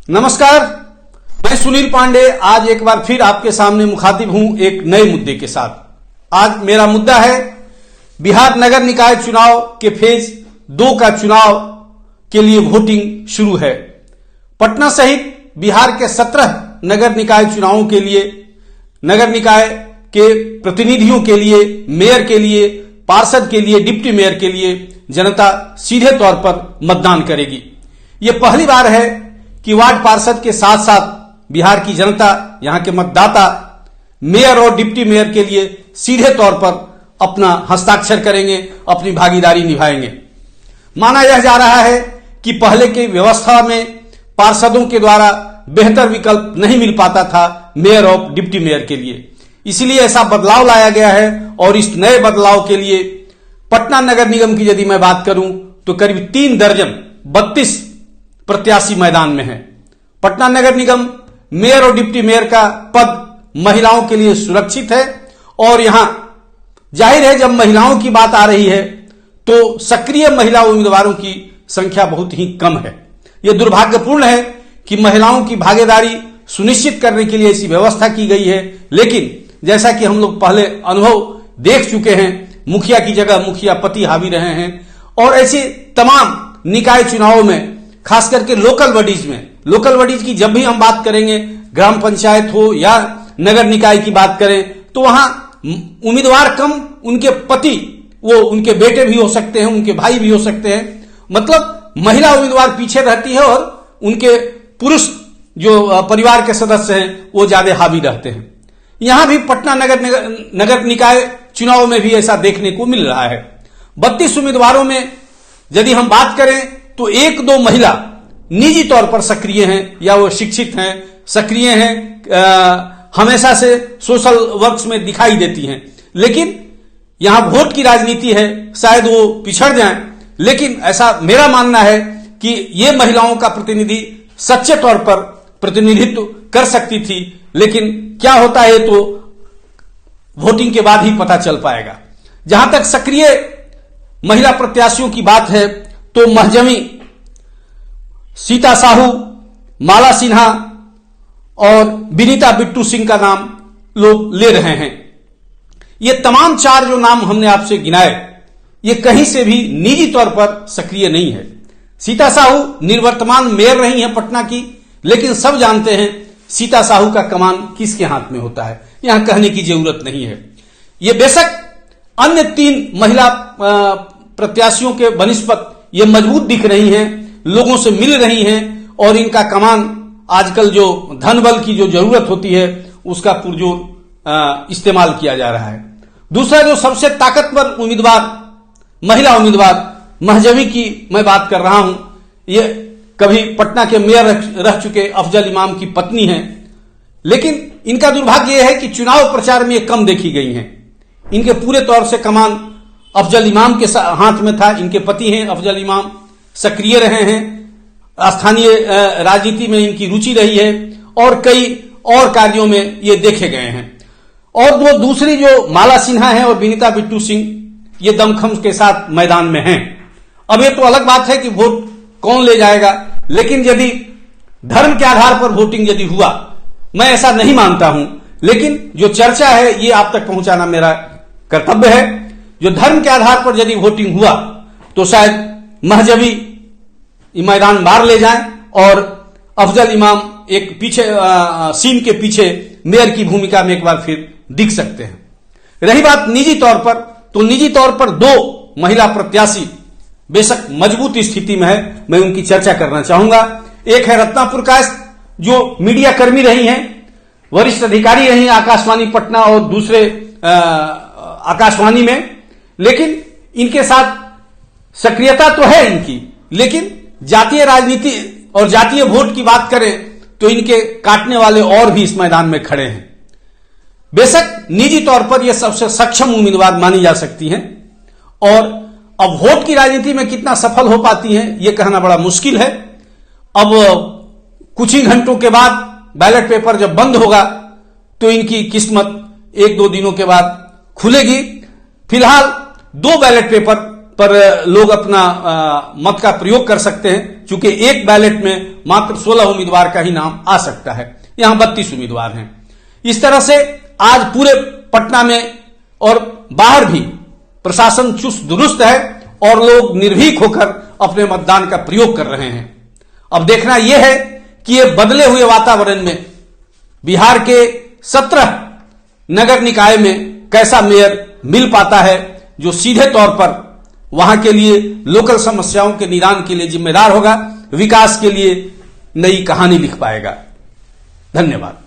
नमस्कार, मैं सुनील पांडे आज एक बार फिर आपके सामने मुखातिब हूं एक नए मुद्दे के साथ। आज मेरा मुद्दा है बिहार नगर निकाय चुनाव के फेज 2 का चुनाव के लिए वोटिंग शुरू है। पटना सहित बिहार के 17 नगर निकाय चुनावों के लिए, नगर निकाय के प्रतिनिधियों के लिए, मेयर के लिए, पार्षद के लिए, डिप्टी मेयर के लिए जनता सीधे तौर पर मतदान करेगी। यह पहली बार है कि वार्ड पार्षद के साथ साथ बिहार की जनता, यहां के मतदाता मेयर और डिप्टी मेयर के लिए सीधे तौर पर अपना हस्ताक्षर करेंगे, अपनी भागीदारी निभाएंगे। माना यह जा रहा है कि पहले की व्यवस्था में पार्षदों के द्वारा बेहतर विकल्प नहीं मिल पाता था मेयर और डिप्टी मेयर के लिए, इसलिए ऐसा बदलाव लाया गया है। और इस नए बदलाव के लिए पटना नगर निगम की यदि मैं बात करूं तो करीब 3 दर्जन 32 प्रत्याशी मैदान में है। पटना नगर निगम मेयर और डिप्टी मेयर का पद महिलाओं के लिए सुरक्षित है और यहां जाहिर है जब महिलाओं की बात आ रही है तो सक्रिय महिला उम्मीदवारों की संख्या बहुत ही कम है। यह दुर्भाग्यपूर्ण है कि महिलाओं की भागीदारी सुनिश्चित करने के लिए ऐसी व्यवस्था की गई है, लेकिन जैसा कि हम लोग पहले अनुभव देख चुके हैं, मुखिया की जगह मुखिया पति हावी रहे हैं और ऐसे तमाम निकाय चुनावों में, खास करके लोकल बॉडीज की जब भी हम बात करेंगे, ग्राम पंचायत हो या नगर निकाय की बात करें, तो वहां उम्मीदवार कम, उनके पति, वो उनके बेटे भी हो सकते हैं, उनके भाई भी हो सकते हैं, मतलब महिला उम्मीदवार पीछे रहती है और उनके पुरुष जो परिवार के सदस्य हैं वो ज्यादा हावी रहते हैं। यहां भी पटना नगर निकाय चुनाव में भी ऐसा देखने को मिल रहा है। 32 उम्मीदवारों में यदि हम बात करें तो 1-2 महिला निजी तौर पर सक्रिय हैं या वो शिक्षित हैं, सक्रिय हैं, हमेशा से सोशल वर्क्स में दिखाई देती हैं, लेकिन यहां वोट की राजनीति है, शायद वो पिछड़ जाएं, लेकिन ऐसा मेरा मानना है कि ये महिलाओं का प्रतिनिधि सच्चे तौर पर प्रतिनिधित्व कर सकती थी, लेकिन क्या होता है तो वोटिंग के बाद ही पता चल पाएगा। जहां तक सक्रिय महिला प्रत्याशियों की बात है तो महजमी सीता साहू, माला सिन्हा और विनीता बिट्टू सिंह का नाम लोग ले रहे हैं। ये तमाम 4 जो नाम हमने आपसे गिनाए, ये कहीं से भी निजी तौर पर सक्रिय नहीं है। सीता साहू निवर्तमान मेयर रही हैं पटना की, लेकिन सब जानते हैं सीता साहू का कमान किसके हाथ में होता है, यहां कहने की जरूरत नहीं है। ये बेशक अन्य 3 महिला प्रत्याशियों के बनिस्पत ये मजबूत दिख रही हैं, लोगों से मिल रही हैं और इनका कमान आजकल जो धन बल की जो जरूरत होती है उसका पुरजोर इस्तेमाल किया जा रहा है। दूसरा जो सबसे ताकतवर उम्मीदवार, महिला उम्मीदवार महजवी की मैं बात कर रहा हूं, ये कभी पटना के मेयर रह चुके अफजल इमाम की पत्नी हैं, लेकिन इनका दुर्भाग्य यह है कि चुनाव प्रचार में ये कम देखी गई हैं। इनके पूरे तौर से कमान अफजल इमाम के हाथ में था, इनके पति हैं अफजल इमाम, सक्रिय रहे हैं, स्थानीय राजनीति में इनकी रुचि रही है और कई और कार्यों में ये देखे गए हैं। और वो दूसरी जो माला सिन्हा है और विनीता बिट्टू सिंह, ये दमखम के साथ मैदान में हैं। अब ये तो अलग बात है कि वोट कौन ले जाएगा, लेकिन यदि धर्म के आधार पर वोटिंग यदि हुआ, मैं ऐसा नहीं मानता हूं, लेकिन जो चर्चा है ये आप तक पहुंचाना मेरा कर्तव्य है। जो धर्म के आधार पर यदि वोटिंग हुआ तो शायद महजवी मैदान बाहर ले जाएं और अफजल इमाम एक पीछे सीन के पीछे मेयर की भूमिका में एक बार फिर दिख सकते हैं। रही बात निजी तौर पर, तो निजी तौर पर 2 महिला प्रत्याशी बेशक मजबूत स्थिति में है, मैं उनकी चर्चा करना चाहूंगा। एक है रत्ना प्रकाश, जो मीडिया कर्मी रही हैं, वरिष्ठ अधिकारी रही आकाशवाणी पटना और दूसरे आकाशवाणी में, लेकिन इनके साथ सक्रियता तो है इनकी, लेकिन जातीय राजनीति और जातीय वोट की बात करें तो इनके काटने वाले और भी इस मैदान में खड़े हैं। बेशक निजी तौर पर यह सबसे सक्षम उम्मीदवार मानी जा सकती हैं और अब वोट की राजनीति में कितना सफल हो पाती हैं यह कहना बड़ा मुश्किल है। अब कुछ ही घंटों के बाद बैलेट पेपर जब बंद होगा तो इनकी किस्मत 1-2 दिनों के बाद खुलेगी। फिलहाल 2 बैलेट पेपर पर लोग अपना मत का प्रयोग कर सकते हैं, चूंकि एक बैलेट में मात्र 16 उम्मीदवार का ही नाम आ सकता है, यहां 32 उम्मीदवार हैं। इस तरह से आज पूरे पटना में और बाहर भी प्रशासन चुस्त दुरुस्त है और लोग निर्भीक होकर अपने मतदान का प्रयोग कर रहे हैं। अब देखना यह है कि ये बदले हुए वातावरण में बिहार के 17 नगर निकाय में कैसा मेयर मिल पाता है, जो सीधे तौर पर वहां के लिए लोकल समस्याओं के निदान के लिए जिम्मेदार होगा, विकास के लिए नई कहानी लिख पाएगा। धन्यवाद।